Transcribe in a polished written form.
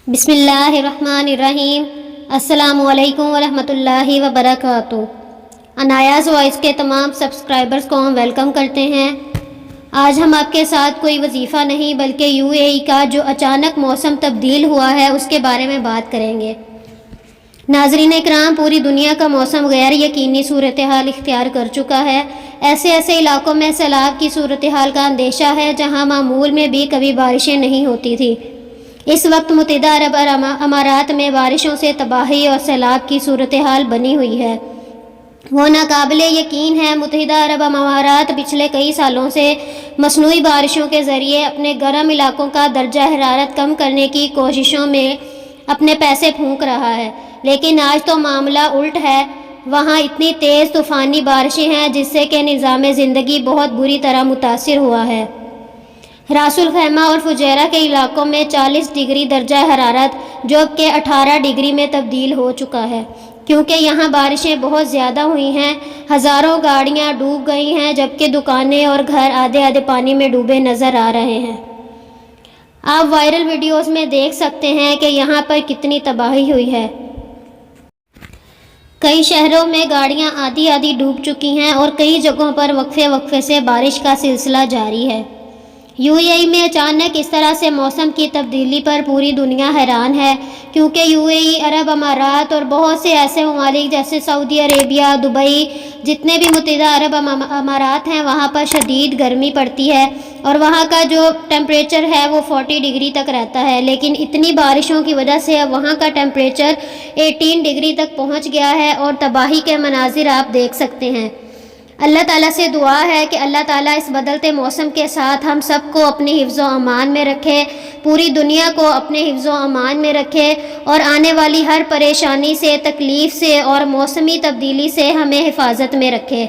बिस्मिल्लाहिर्रहमानिर्रहीम। अस्सलामु अलैकुम वरहमतुल्लाहि वबरकातुहू। अनायास वॉइस के तमाम सब्सक्राइबर्स को हम वेलकम करते हैं। आज हम आपके साथ कोई वजीफ़ा नहीं बल्कि यूएई का जो अचानक मौसम तब्दील हुआ है उसके बारे में बात करेंगे। नाज़रीन इकराम, पूरी दुनिया का मौसम गैर यकीनी सूरत हाल इख्तियार कर चुका है। ऐसे इलाकों में सैलाब की सूरत हाल का अंदेशा है जहां मामूल में भी कभी बारिशें नहीं होती थी। इस वक्त मुत्तहिदा अरब अमारात में बारिशों से तबाही और सैलाब की सूरत हाल बनी हुई है। वो नाकाबिले यकीन है, मुत्तहिदा अरब अमारात पिछले कई सालों से मसनूई बारिशों के ज़रिए अपने गर्म इलाकों का दर्जा हरारत कम करने की कोशिशों में अपने पैसे फूंक रहा है, लेकिन आज तो मामला उल्ट है। वहाँ इतनी तेज़ तूफ़ानी बारिशें हैं जिससे कि निज़ाम ज़िंदगी बहुत बुरी तरह मुतासिर हुआ है। रासुल खैमा और फुजैरा के इलाकों में 40 डिग्री दर्जा हरारत जो कि 18 डिग्री में तब्दील हो चुका है, क्योंकि यहाँ बारिशें बहुत ज़्यादा हुई हैं। हज़ारों गाड़ियाँ डूब गई हैं जबकि दुकानें और घर आधे आधे पानी में डूबे नज़र आ रहे हैं। आप वायरल वीडियोस में देख सकते हैं कि यहाँ पर कितनी तबाही हुई है। कई शहरों में गाड़ियाँ आधी आधी डूब चुकी हैं और कई जगहों पर वक्फे से बारिश का सिलसिला जारी है। यूएई में अचानक इस तरह से मौसम की तब्दीली पर पूरी दुनिया हैरान है, क्योंकि यूएई, अरब अमारात और बहुत से ऐसे ममालिक जैसे सऊदी अरेबिया, दुबई, जितने भी मुत्तहिदा अरब अमारात हैं, वहाँ पर शदीद गर्मी पड़ती है और वहाँ का जो टेम्परेचर है वो 40 डिग्री तक रहता है। लेकिन इतनी बारिशों की वजह से अब वहाँ का टेम्परेचर 18 डिग्री तक पहुँच गया है और तबाही के मनाजिर आप देख सकते हैं। अल्लाह ताला से दुआ है कि अल्लाह ताला इस बदलते मौसम के साथ हम सबको अपने हिफ्ज़ व अमान में रखे, पूरी दुनिया को अपने हिफ्ज़ व अमान में रखे और आने वाली हर परेशानी से, तकलीफ़ से और मौसमी तब्दीली से हमें हिफाजत में रखे।